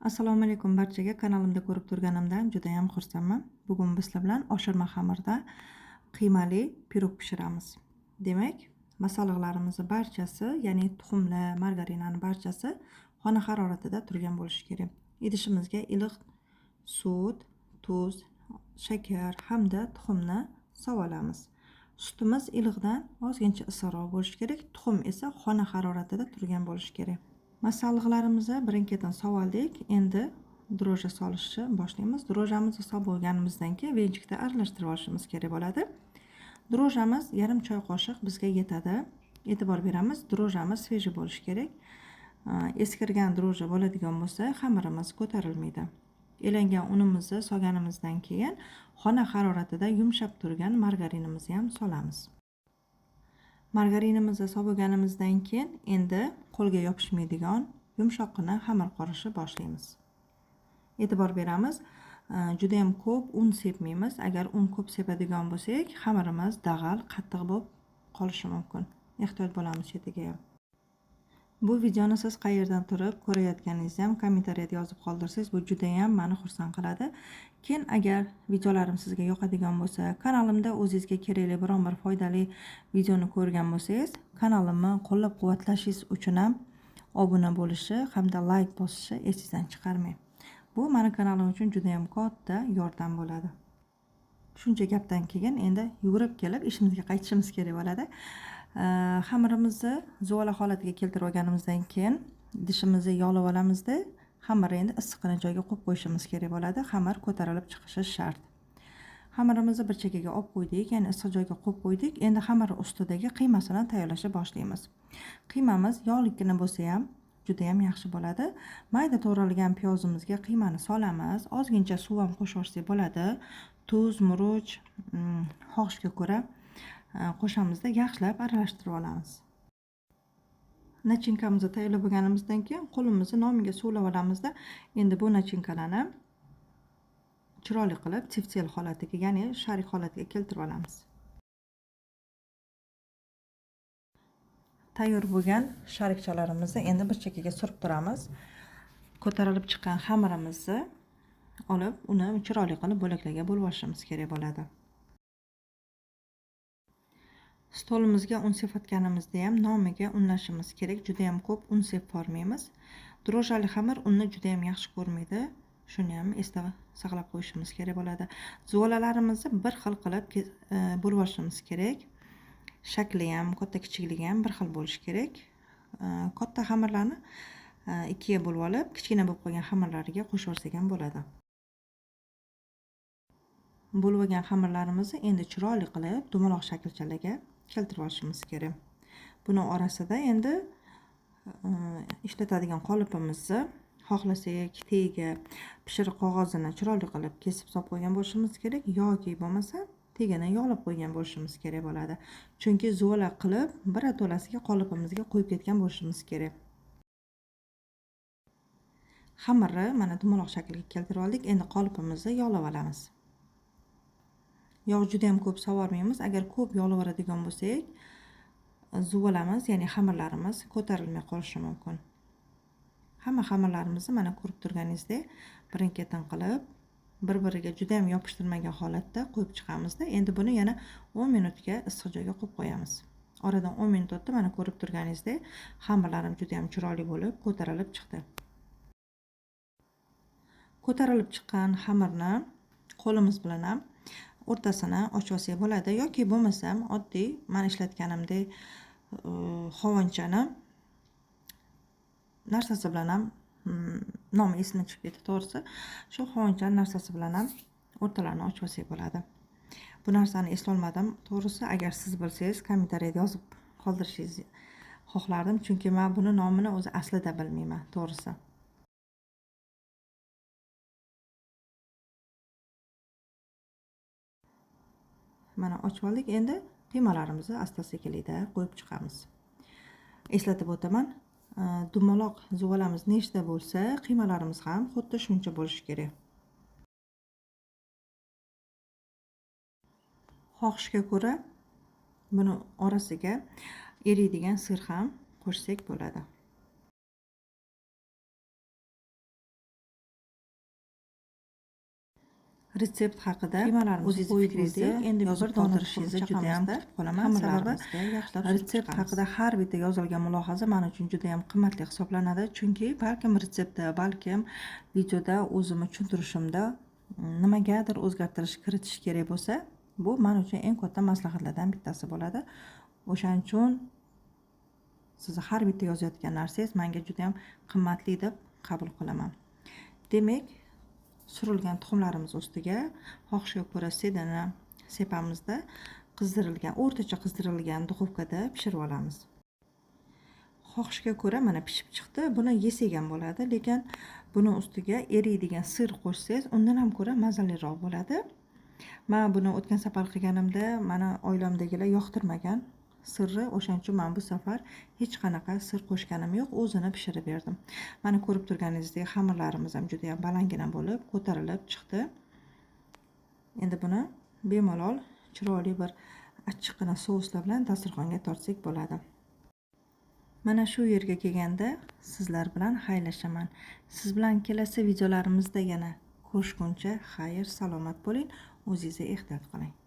Assalomu alaykum barchaga. Kanalimda ko'rib turganimdan juda ham xursandman. Bugun biz sizlar bilan oshirma xamirda qiymali pirog pishiramiz. Demak, masalliqlarimizni barchasi, ya'ni tuxumli, margarinani barchasi xona haroratida turgan bo'lishi kerak. Idishimizga iliq sut, tuz, shakar hamda tuxumni solamiz. Sutimiz iliqdan ozgincha issiqroq bo'lishi kerak. Tuxum esa xona haroratida turgan bo'lishi kerak. Masalliqlarimizni birin-ketin sovoldik. Endi dro'ja solishni boshlaymiz. Dro'jamizni solib bo'lganimizdan keyin venchikda aralashtirib olishimiz kerak bo'ladi. Dro'jamiz yarim choy qoshiq bizga yetadi. E'tibor beramiz, dro'jamiz sveji bo'lishi kerak. Eskirgan dro'ja bo'ladigan bo'lsa, xamirimiz ko'tarilmaydi. Elangan unimizni solganimizdan keyin xona haroratida yumshab turgan margarinimizni ham solamiz. Margarinimizni solib bo'lganimizdan keyin endi qo'lga yopishmaydigan yumshoqqina xamir qorishni boshlaymiz. E'tibor beramiz, juda ham ko'p un sepmaymiz. Agar un ko'p sepadigan bo'lsak, xamirimiz dag'al, qattiq bo'lib qolishi mumkin. Ehtiyot bo'lamiz chetiga ham. Bu videoni siz qayerdan turib ko'rayotganingizni ham kommentariyada yozib qoldirsangiz, bu juda ham meni xursand qiladi. Keyin agar videolarim sizga yoqadigan bo'lsa, kanalimda o'zingizga kerakli biron bir foydali videoni ko'rgan bo'lsangiz, kanalimni qo'llab-quvvatlashingiz uchun ham obuna bo'lishi hamda like bosishni esingizdan chiqarmang. Bu meni kanalim uchun juda ham katta yordam bo'ladi. Shuncha gapdan keyin endi yugurib kelib ishimizga qaytishimiz kerak bo'ladi. Xamirimizni zuvala holatiga keltirib olganimizdan keyin idishimizni yog'lab olamizda, xamirni endi issiqqina joyga qo'yib qo'yishimiz kerak bo'ladi. Xamir ko'tarilib chiqishi shart. Xamirimizni bir chekkaga olib qo'ydik, ya'ni issiq joyga qo'yib qo'ydik. Endi xamir ustidagi qiymasini tayyorlashni boshlaymiz. Qiymamiz yog'likkina bo'lsa ham juda ham yaxshi bo'ladi. Mayda to'g'ralgan piyozimizga qiymani solamiz. Ozgincha suv ham qo'shib olsak bo'ladi. Tuz, murch, xohishga ko'ra qo'shamizda yaxshilab aralashtirib olamiz. Nachinkamizni tayyorlab bo'lganimizdan keyin qo'limizni nomiga suvlab olamizda. Endi bu nachinkalarni chiroyli qilib tseftsel holatiga, ya'ni sharik holatiga keltirib olamiz. Tayyor bo'lgan sharikchalarimizni endi bir chekkaga surib turamiz. Ko'tarilib chiqqan xamirimizni olib, uni chiroyli qilib bo'laklarga bo'lib olishimiz kerak bo'ladi. Stolimizga un sepayotganimizda ham nomiga unlashimiz kerak. Juda ham ko'p un sepib bormaymiz. Dro'jali xamir unni juda ham yaxshi ko'rmaydi. Shuni ham esda saqlab qo'yishimiz kerak bo'ladi. Zuvolalarimizni bir xil qilib bo'lib olishimiz kerak. Shakli ham, katta kichikligi ham bir xil bo'lishi kerak. Katta xamirlarni ikkiga bo'lib olib, kichkina bo'lib qolgan xamirlariga qo'shib olsak ham bo'ladi. Bo'lib olgan xamirlarimizni endi chiroyli qilib dumaloq shaklchalarga keltirib olishimiz kerak. Buni orasida endi ishlatadigan qolipimizni xohlasak tega pishiriq qog'ozini chiroyli qilib kesib solib qo'ygan bo'lishimiz kerak yoki bo'lmasa tegini yog'lab qo'ygan bo'lishimiz kerak bo'ladi. Chunki zo'la qilib birato'lasiga qolipimizga qo'yib ketgan bo'lishimiz kerak. Xamirni mana dumaloq shaklga keltirib oldik. Endi qolipimizni yog'lab olamiz. Yog' juda ham ko'p sovormaymiz. Agar ko'p yog'lab oladigan bo'lsak, zuvalamiz, ya'ni xamirlarimiz ko'tarilmay qolishi mumkin. Hamma xamirlarimizni mana ko'rib turganingizdek, birin-ketin qilib, bir-biriga juda ham yopishtirmagan holatda qo'yib chiqamizda. Endi buni yana 10 minutga issiq joyga qo'yib qo'yamiz. Oradan 10 minut o'tdi, mana ko'rib turganingizdek, xamirlarim juda ham chiroyli bo'lib ko'tarilib chiqdi. Ko'tarilib chiqqan xamirni qo'limiz bilan ham o'rtasini ochib olsak bo'ladi yoki bo'lmasam oddiy men ishlatganimdek xovonchani narsasi bilan ham nomi esimdan chiqib ketdi to'g'risi. Shu xovonchani narsasi bilan ham o'rtalarini ochib olsak bo'ladi. Bu narsani eslolmadim to'g'risi. Agar siz bilsangiz kommentariyada yozib qoldirishingizni xohlardim, chunki men buni nomini o'zi aslida bilmayman to'g'risi. Mana ochib oldik. Endi qiymalarimizni asta-sekinlikda qo'yib chiqamiz. Eslatib o'taman, dumaloq zuvalamiz nechta bo'lsa, qiymalarimiz ham xuddi shuncha bo'lishi kerak. Xohishga ko'ra buni orasiga eriydigan sir ham qo'shsak bo'ladi. retsept haqida o'zingiz fikringizni endi yozib qoldirishingizni juda ham kutib qolaman. Sababi retsept haqida har bitta yozilgan mulohaza men uchun juda ham qimmatli hisoblanadi. Chunki balkim retseptda, balkim videoda o'zimni tushuntirishimda nimagadir o'zgartirish kiritish kerak bo'lsa, bu men uchun eng katta maslahatlardan bittasi bo'ladi. O'shaning uchun sizni har bitta yozayotgan narsangiz menga juda ham qimmatli deb qabul qilaman. Demak, surilgan tuxumlarimiz ustiga xohishga ko'ra sedani sepamizda qizdirilgan, o'rtacha qizdirilgan duxovkada pishirib olamiz. Xohishga ko'ra mana pishib chiqdi. Buni yesak ham bo'ladi, lekin buni ustiga eriydigan sir qo'shsangiz, undan ham ko'ra mazaliroq bo'ladi. Men buni o'tgan safar qilganimda mana oilamdagilar yoqtirmagan sirri, o'shaning uchun men bu safar hech qanaqa sir qo'shganim yo'q, o'zini pishirib berdim. Mana ko'rib turganingizdek xamirlarimiz ham juda ham balangina bo'lib, ko'tarilib chiqdi. Endi buni bemalol chiroyli bir achchiqqina souslar bilan dasturxonga tortsak bo'ladi. Mana shu yerga kelganda sizlar bilan xayrlashaman. Siz bilan kelasi videolarimizda yana ko'rishguncha xayr, salomat bo'ling, o'zingizga ehtiyot qiling.